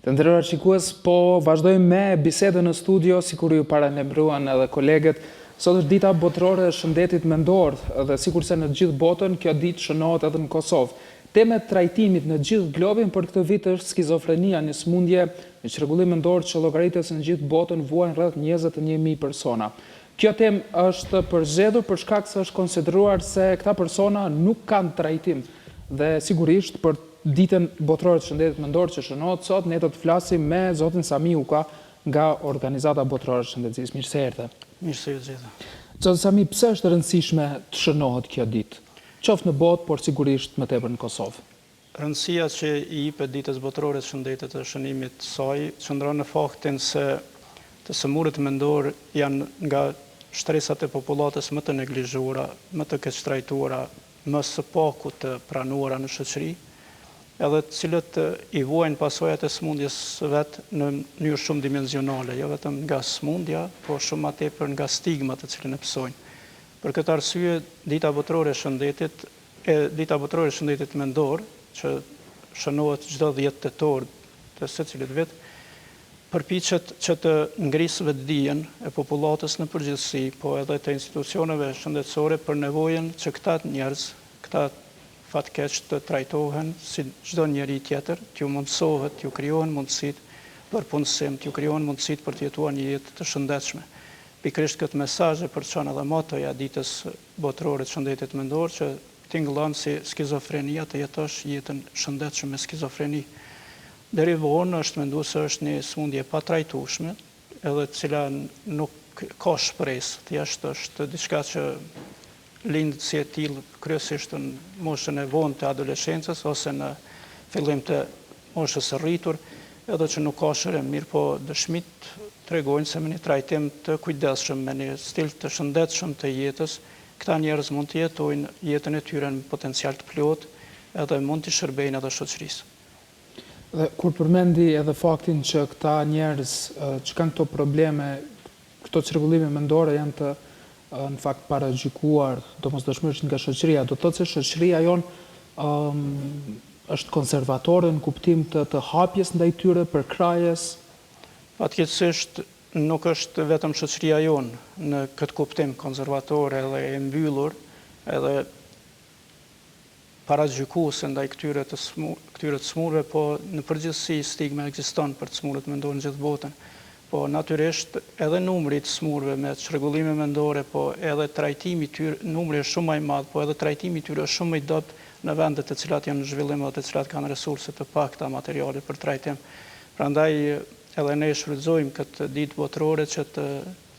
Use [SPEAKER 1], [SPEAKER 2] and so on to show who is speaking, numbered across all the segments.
[SPEAKER 1] Të nderuar shikues, po vazhdojmë me bisedën në studio, sikur ju paralajmëruan edhe kolegët. Sot është dita botërore e shëndetit mendor dhe sikurse në gjithë botën, kjo ditë shënohet edhe në Kosovë. Tema e trajtimit në gjithë globin për këtë vit është skizofrenia, një sëmundje me çrregullim mendor që llogaritet në gjithë botën, vuajnë rreth 21.000 persona. Kjo temë është përzgjedhur për shkak se është konsideruar se këta persona nuk kanë trajtim dhe sigurisht për ditën botërore të shëndetit mendor që shënohet sot, ne do të flasim me zotin Sami Uka nga Organizata Botërore e Shëndetësisë. Mirë se erdhe.
[SPEAKER 2] Mirë se ju gjithë.
[SPEAKER 1] Zotin Sami, pse është e rëndësishme të shënohet kjo ditë? Qoftë në botë, por sigurisht më tepër në Kosovë.
[SPEAKER 2] Rëndësia që i jepet ditës botërore të shëndetit të shënimit saj qëndron në faktin se të sëmurët mendor janë nga shtresat e popullatës më të neglizhuara, më të keq trajtuara, më së paku të pranuara në shoqëri, edhe të cilët i vuajnë pasojat e sëmundjes vetë në mënyrë shumë dimensionale, jo vetëm nga sëmundja, por shumë më tepër nga stigmat të cilën e pësojnë. Për këtë arsye, dita botërore e shëndetit mendor, që shënohet çdo 10 tetor të secilit vit, përpiqet që të ngrisë vetdijen e popullatës në përgjithësi, po edhe të institucioneve shëndetësore për nevojën që këta njerëz, këta fatkeq të trajtohen si çdo njeri tjetër, t'ju mundsohet, t'ju krijohen mundësit për punësim, t'ju krijohen mundësit për të jetuar një jetë të shëndetshme. Pikërisht këtë mesazh e përçon edhe motoja ditës botërore të shëndetit mendor që tingëllon si skizofrenia të jetosh jetën shëndetshme me skizofreni. Deri vonë është menduar se është një sëmundje pa trajtueshme, edhe e cila nuk ka shpresë, thjesht është diçka që lind si e tillë kryesisht në moshën e vonë të adoleshencës ose në fillim të moshës së rritur, edhe që nuk ka shërim, mirë po dëshmit tregojnë se me një trajtim të kujdesshëm, me një stil të shëndetshëm të jetës, këta njerëz mund të jetojnë jetën e tyre në potencial të plot, edhe mund të shërbejnë edhe shoqërisë.
[SPEAKER 1] Dhe kur përmendi edhe faktin që këta njerëz që kanë këto probleme, këto çrregullime mendore janë të në fakt paragjykuar domosdoshmërisht nga shoqëria, do të thotë se shoqëria jonë është konservatore në kuptim të hapjes ndaj tyre, përkrajes?
[SPEAKER 2] Fatkeqësisht nuk është vetëm shoqëria jonë në këtë kuptim konservatore edhe e mbyllur, edhe paragjykuese ndaj këtyre të smurëve, po në përgjithësi stigma ekziston për të smurët mendor në gjithë botën. Po natyrisht edhe numri të smurëve me çrregullime mendore, po edhe trajtimi i tyre, numri është shumë më i madh, po edhe trajtimi i tyre është shumë më i dobët në vendet të cilat janë në zhvillim dhe të cilat kanë resurse të pakta materiale për trajtim. Prandaj edhe ne shfrytëzojmë këtë ditë botërore që të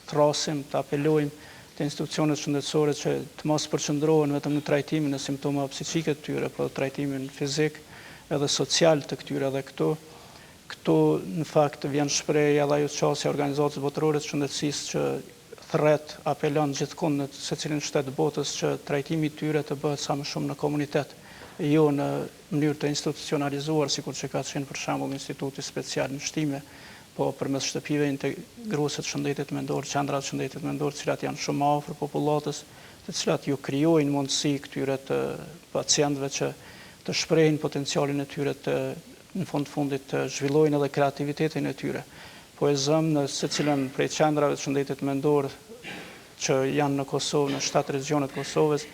[SPEAKER 2] thrasim, të apelojmë të institucionet shëndetësore që të mos përqendrohen vetëm në trajtimin e simptomave psiqike të tyre, por trajtimin fizik edhe social të këtyre dhe këtu në fakt vjen shprehja edhe ajo çështja e Organizatës Botërore të Shëndetësisë që thret apelon gjithkund në secilin shtet të botës që trajtimi i tyre të bëhet sa më shumë në komunitet, jo në mënyrë të institucionalizuar, sikur që ka qenë për shembull Instituti Special në Shtime, po përmes shtëpive integruese të shëndetit mendor, qendra të shëndetit mendor, të cilat janë shumë afër popullatës, të cilat ju krijojnë mundësi këtyre të pacientëve që të shprehin potencialin e tyre të në fundit të zhvillojnë edhe kreativitetin e tyre. Po e zëm në secilën prej qendrave të shëndetit mendor që janë në Kosovë, në 7 regionet të Kosovës,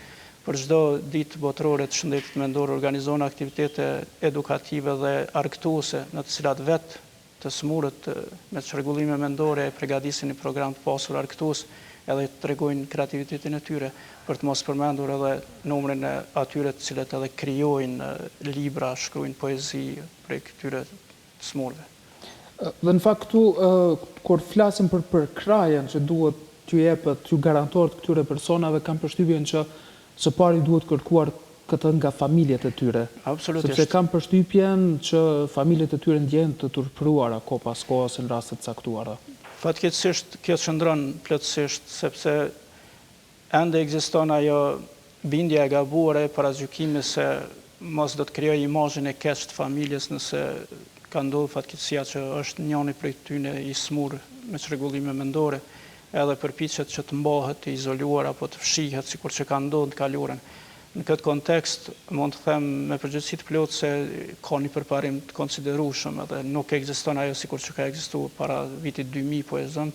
[SPEAKER 2] për çdo ditë botërore të shëndetit mendor organizojnë aktivitete edukative dhe argëtuese në të cilat vetë të smurët me çrregullime mendore e përgatisin një program të pasur argëtues edhe të tregojnë kreativitetin e tyre, për të mos përmendur edhe numrin e atyre të cilët edhe krijojnë libra, shkruajnë poezi prej këtyre të smurëve.
[SPEAKER 1] Dhe në fakt këtu, kur flasim për përkrajen që duhet t'ju jepet, t'ju garantohet këtyre personave, kam përshtypjen që së pari duhet kërkuar këtë nga familjet e tyre.
[SPEAKER 2] Absolutisht.
[SPEAKER 1] Sepse kam përshtypjen që familjet e tyre ndjehen të turpëruara kohë pas kohës në raste të caktuara.
[SPEAKER 2] Fatkeqësisht kjo çndron plotësisht sepse ende ekziston ajo bindja e gabuar e paragjykimit se mos do të krijojë imazhin e keq të familjes nëse ka ndodhur fatkeqësia që është njëri prej tyre i smur me çrregullime mendore, edhe përpiqet që të mbahet, të izoluar apo të fshihet sikur që ka ndodhur në kaluarën. Në këtë kontekst, mund të them me përgjithësi të plotë se ka një përparim të konsiderueshëm edhe nuk ekziston ajo sikur që ka ekzistuar para vitit 2000, po e zëm,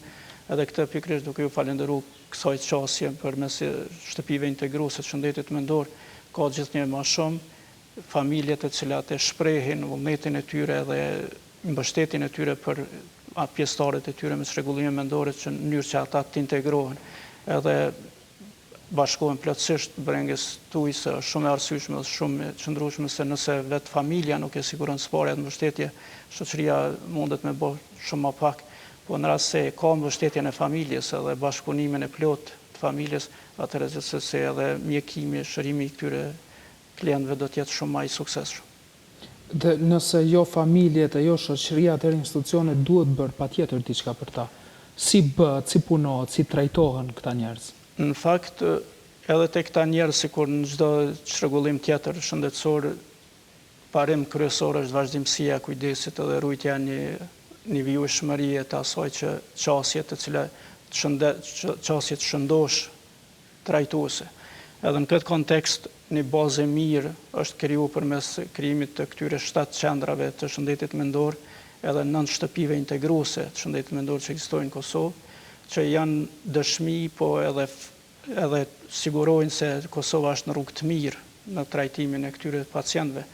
[SPEAKER 2] edhe këtë pikërisht duke ju falenderuar kësaj qasje përmes shtëpive integruese të shëndetit mendor, ka gjithnjë më shumë familje të cilat e shprehin vullnetin e tyre dhe mbështetjen e tyre për pjesëtarët e tyre me çrregullime mendore që në mënyrë që ata të integrohen. Edhe bashkohen plotësisht brengës tuaj se është shumë e arsyeshme dhe shumë e qëndrueshme se nëse vetë familja nuk e siguron së atë mbështetje, shoqëria mundet me bë shumë më pak. Po në rast se ka mbështetjen e familjes edhe bashkëpunimin e plot të familjes, atëherë gjithsesi edhe mjekimi, shërimi i këtyre klientëve do të jetë shumë më i suksesshëm.
[SPEAKER 1] Dhe nëse jo familjet e jo shoqëria, atëherë institucionet duhet bërë patjetër diçka për ta. Si bëhet, si punohet, si trajtohen këta njerëz?
[SPEAKER 2] Në fakt, edhe te këta njerëz, sikur në çdo çrregullim tjetër shëndetësor, parim kryesor është vazhdimësia, kujdesit edhe rujtja një vijshmërie të asaj që qasjet të cilat qasjet shëndosh trajtuese. Edhe në këtë kontekst, një bazë e mirë është kriju përmes krijimit të këtyre 7 qendrave të shëndetit mendor, edhe 9 shtëpive integruese të shëndetit mendor që ekzistojnë në Kosovë, që janë dëshmi, po edhe sigurojnë se Kosova është në rrugë të mirë në trajtimin e këtyre pacientëve.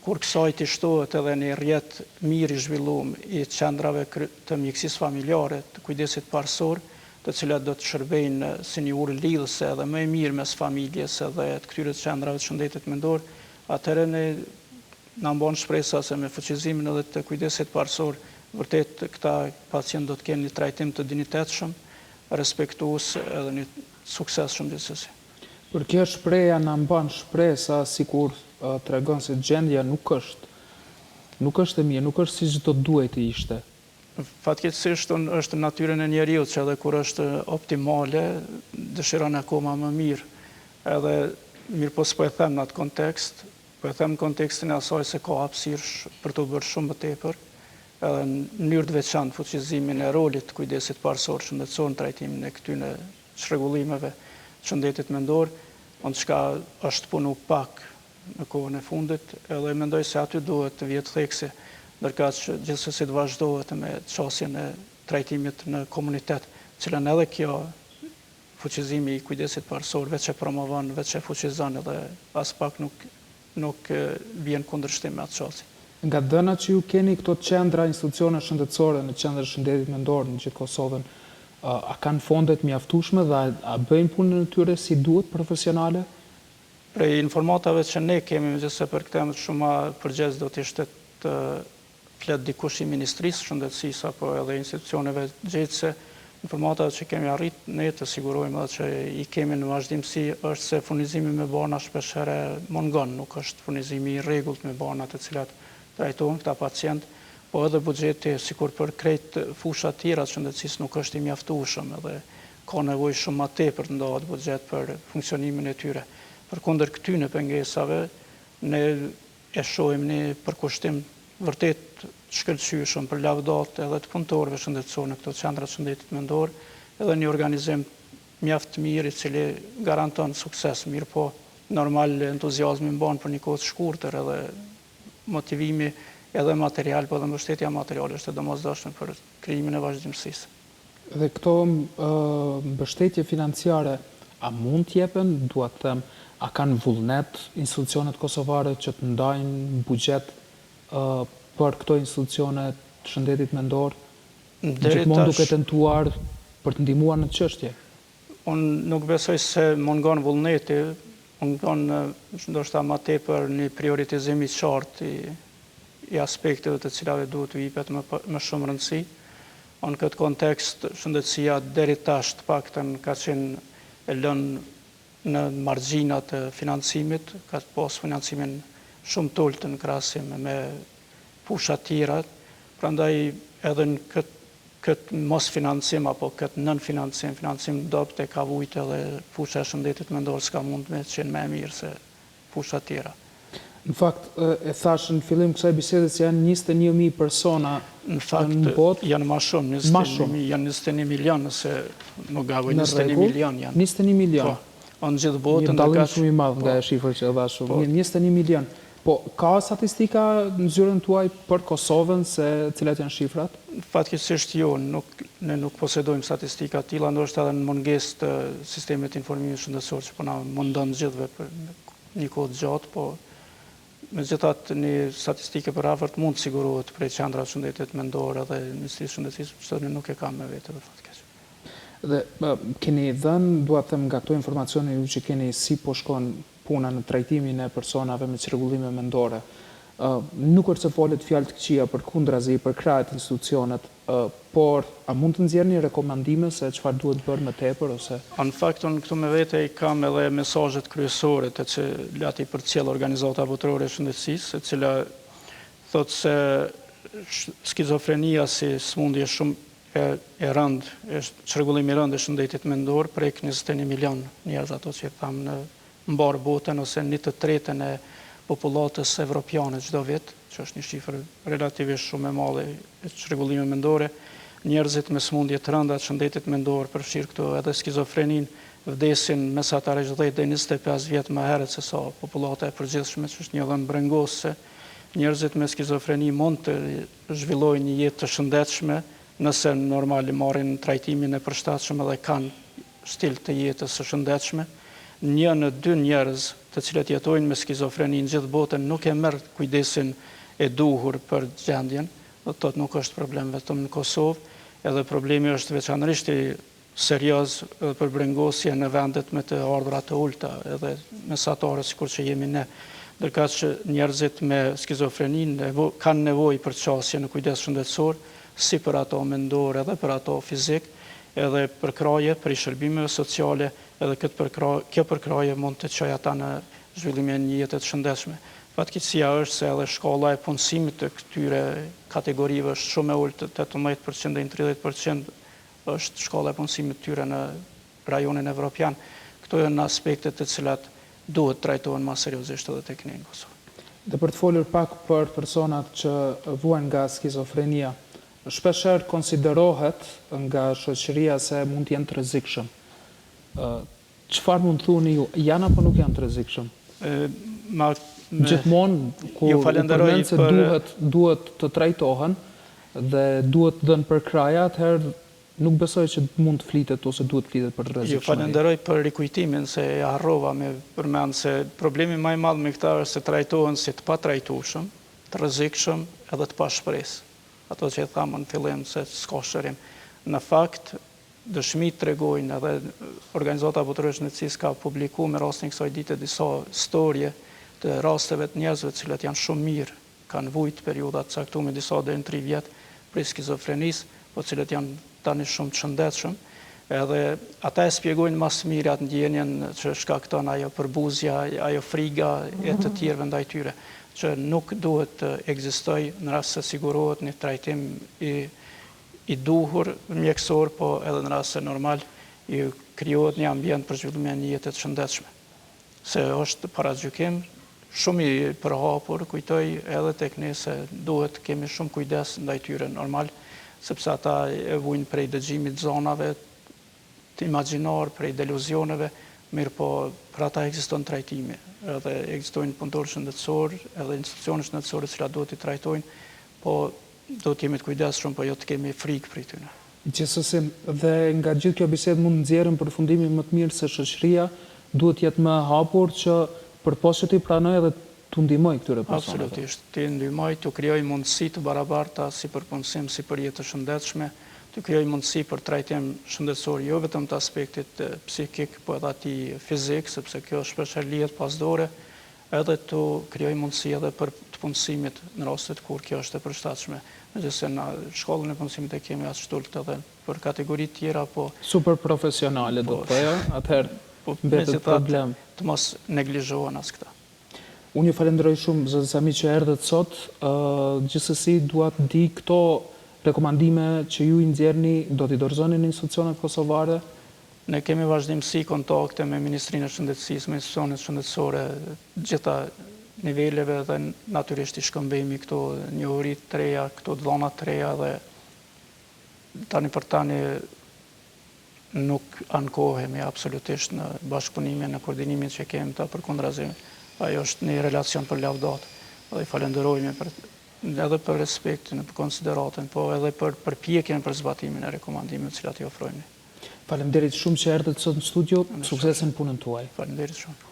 [SPEAKER 2] Kur kësaj të shtohet edhe një rrjet mirë i zhvilluar i qendrave të mjekësisë familjare, të kujdesit parësor, të cilat do të shërbejnë si një urë lidhëse edhe më e mirë mes familjes edhe të këtyre qendrave të shëndetit mendor, atëherë na mban shpresa se me fuqizimin edhe të kujdesit parësor, vërtet këta pacient do të kenë një trajtim të dinjitetshëm, respektues edhe një suksesshëm gjithsesi.
[SPEAKER 1] Për kjo shpreha na mban shpresa sikur tregon se gjendja nuk është e mirë, nuk është siç do duhet të ishte.
[SPEAKER 2] Fatkeqësisht është në natyrën e njeriut që edhe kur është optimale, dëshiron akoma më mirë. Edhe mirë po s'po e them në atë kontekst, po e them në kontekstin e asaj se ka hapësirë për të bërë shumë më tepër, edhe në mënyrë të veçantë fuqizimin e rolit të kujdesit parësor shëndetësor në trajtimin e këtyre çrregullimeve të shëndetit mendor, çka është punu pak në kohën e fundit, edhe mendoj se aty duhet të vjetë theksi, ndërkaq që gjithsesi të vazhdohet me çështjen e trajtimit në komunitet, cilën edhe kjo fuqizimi i kujdesit parësor veç e promovon, veç e fuqizon edhe as pak nuk vjen kundërshtim me atë çështje.
[SPEAKER 1] Nga dhënat që ju keni këto qendra, institucione shëndetësore në qendrën e shëndetit mendor në gjithë Kosovën, a kanë fondet mjaftueshme dhe a bëjnë punën e tyre si duhet profesionale?
[SPEAKER 2] Prej informatave që ne kemi, megjithëse për këtë temë shumë ma përgjegjës do të ishte të flet dikush i Ministrisë së Shëndetësisë apo edhe institucioneve gjejtëse, informatave që kemi arrit ne të sigurojmë edhe që i kemi në vazhdimsi është se furnizimi me bana shpeshherë mungon, nuk është furnizimi i rregullt me bana të cilat trajtohen këta pacient, po edhe buxheti sikur për krejt fusha tjera të shëndetësisë nuk është i mjaftueshëm edhe ka nevojë shumë më tepër të ndahet buxhet për funksionimin e tyre. Përkundër këtyre pengesave, ne e shohim një përkushtim vërtet shkëlqyeshëm për lavdat edhe të punëtorëve shëndetësor në këto qendra të shëndetit mendor, edhe një organizim mjaft mirë i cili garanton sukses, mirë po normal entuziazmi mban për një kohë të shkurtër edhe motivimi edhe material, po edhe mbështetja materiale është e domosdoshme për krijimin e vazhdimësisë.
[SPEAKER 1] Dhe këto mbështetje financiare, a mund t'jepen, dua të them, a kanë vullnet institucionet kosovare që të ndajnë buxhet për këto institucione të shëndetit mendor, gjithmonë duke tentuar për të ndihmuar në çështje?
[SPEAKER 2] Unë nuk besoj se mungon vullneti, mungon ndoshta më tepër një prioritizim i qartë i aspekteve të cilave duhet të jepet më shumë rëndësi. Në këtë kontekst, shëndetësia deri tash të paktën ka qenë e lënë në margjinat të financimit, ka pas financimin shumë tullt në krahasim me fusha tjera, prandaj edhe në këtë mos financim apo këtë nën financim dopt e ka vujt edhe fusha e shëndetit mendor s'ka mund me qenë më e mirë se fusha tjera.
[SPEAKER 1] Në fakt, e thash në fillim kësaj bisede se janë 21.000 persona
[SPEAKER 2] në fakt,
[SPEAKER 1] në botë.
[SPEAKER 2] Janë ma shumë, 21 milion, nëse nuk gaboj, 21 milion janë.
[SPEAKER 1] 21 milion.
[SPEAKER 2] në gjithë
[SPEAKER 1] Një
[SPEAKER 2] botën.
[SPEAKER 1] dallim shumë i madh nga shifra që dha shumë. 21 milion. Po, ka statistika në zyrën tuaj për Kosovën se cilat janë shifrat?
[SPEAKER 2] Fatkeqësisht jo, ne nuk posedojmë statistika të tilla, ndoshta edhe në mungesë të sistemit të informimit shëndetësor që po na mundon gjithëve për një kohë të gjatë, po megjithatë një statistike për afërt mund të sigurohet prej qendrave të shëndetit mendor dhe Ministrisë së Shëndetësisë, që ne nuk e kam me vete për fat keq.
[SPEAKER 1] Dhe keni dhënë, dua të them nga këto informacione ju që keni si po shkon puna në trajtimin e personave me çrregullime mendore. Nuk është se folet fjalë të këqija për kundrazi, për krahët institucionet, por a mund të nxjerrni rekomandime se çfarë duhet bërë më tepër ose?
[SPEAKER 2] Në fakt, unë këtu me vete i kam edhe mesazhet kryesore të që lati për cilë organizata botërore e shëndetësisë, e cila thotë se skizofrenia si smundje shumë e rëndë, çrregullimi i rëndë e shëndetit mendor, prek 21 milion njerëz ato që tham në mbarë botën ose 1/3 e popullatës evropiane çdo vit, që është një shifër relativisht shumë e madhe e çrregullime mendore. Njerëzit me smundje të rënda të shëndetit mendor, përfshirë këtu edhe skizofrenin, vdesin mesatarisht 10 deri 25 vjet më herët se sa popullata e përgjithshme, që është një dhënë brengosë. Njerëzit me skizofreni mund të zhvillojnë një jetë të shëndetshme nëse normal marrin trajtimin e përshtatshëm dhe kanë stil të jetës së shëndetshme. 1 në 2 njerëz të cilët jetojnë me skizofreni në gjithë botën nuk e merr kujdesin e duhur për gjendjen, do të thotë nuk është problem vetëm në Kosovë, edhe problemi është veçanërisht i serioz për brengosje në vendet me të ardhurat të ulta, edhe mesatare sikur që jemi ne. Ndërkaq që njerëzit me skizofreni kanë nevojë për qasje në kujdes shëndetësor, si për ato mendore edhe për ato fizik, edhe për kraje, për i shërbimeve sociale, edhe kjo përkraje mund të çojë ata në zhvillimin e një jete të shëndetshme. Fatkeqësia është se edhe shkalla e punësimit të këtyre kategorive është shumë e ulët, 18% deri në 30% është shkalla e punësimit të tyre në rajonin evropian. Këto janë aspekte të cilat duhet trajtohen më seriozisht edhe tek ne në Kosovë.
[SPEAKER 1] Dhe për të folur pak për personat që vuajnë nga skizofrenia, shpeshherë konsiderohet nga shoqëria se mund të jenë të rrezikshëm. Çfarë mund thoni ju, janë apo nuk janë të rrezikshëm? Gjithmonë ku përmend se duhet të trajtohen dhe duhet dhënë për kraja, atëherë nuk besoj që mund të flitet ose duhet flitet për rrezikshmëri.
[SPEAKER 2] Ju falenderoj për rikujtimin se e harrova me përmend se problemi më i madh me këta është se trajtohen si të patrajtueshëm, të rrezikshëm edhe të pashpresë. Ato që e thamë në fillim se s'ka shërim. Në fakt, dëshmit tregojnë edhe organizata botërore e shëndetësisë ka publikuar me rastin e kësaj dite disa storje të rasteve të njerëzve të cilët janë shumë mirë, kanë vujt periudha të caktuara disa deri në 3 vjet për skizofrenisë, po të cilët janë tani shumë të shëndetshëm. Edhe ata e shpjegojnë më së miri atë ndjenjen që shkakton ajo përbuzja, ajo friga e të tjerëve ndaj tyre, që nuk duhet të ekzistojë në rast se sigurohet një trajtim i duhur mjekësor, po edhe në rast se normal i krijohet një ambient për zhvillimin e një jete të shëndetshme. Se është paragjykim shumë i përhapur, kujtoj edhe tek ne se duhet kemi shumë kujdes ndaj tyre normal, sepse ata e vujnë prej dëgjimit zonave të imagjinar, prej deluzioneve, mirë po për ata ekziston trajtimi, edhe ekzistojnë punëtorë shëndetësor, edhe institucione shëndetësore që duhet i trajtojnë, po do të jemi të kujdesshëm, po jo të kemi frikë prej tyre.
[SPEAKER 1] Gjithsesi, dhe nga gjithë kjo bisedë mund nxjerrim përfundimin më të mirë se shoqëria duhet jetë më hapur që përposht që ti pranoj edhe të ndihmoj këtyre personave.
[SPEAKER 2] Absolutisht, ti ndihmoj, të krijoj mundësi të barabarta si për punësim, si për jetë të shëndetshme, të krijoj mundësi për trajtim shëndetësor jo vetëm të aspektit psikik, po edhe atij fizik, sepse kjo shpesh lihet pas dore, edhe të krijoj mundësi edhe për të punësimit në rastet kur kjo është e përshtatshme. Megjithëse në shkollën e punësimit e kemi as shtult edhe për kategori tjera, po
[SPEAKER 1] super profesionale do të thoya, atëherë mbetet problem.
[SPEAKER 2] Të mos neglizhohen as këta.
[SPEAKER 1] Unë ju falenderoj shumë zotës Sami që erdhët sot, gjithsesi dua të di këto rekomandime që ju i nxjerrni do t'i dorëzoni në institucionet kosovare?
[SPEAKER 2] Ne kemi vazhdimsi kontakte me Ministrinë e Shëndetësisë, me institucionet shëndetësore, gjitha niveleve dhe natyrisht i shkëmbejmë këto njohuri të reja, këto dhëna të reja dhe tani për tani nuk ankohemi absolutisht në bashkëpunimin, në koordinimin që kemi ta përkundrazim. Ajo është një relacion për lavdat. Dhe i falenderojmë edhe për respektin, për konsideratën, po edhe për përpjekjen për zbatimin e rekomandimeve të cilat i ofrojmë.
[SPEAKER 1] Faleminderit shumë që erdhët sot në studio, sukses në punën tuaj.
[SPEAKER 2] Faleminderit shumë.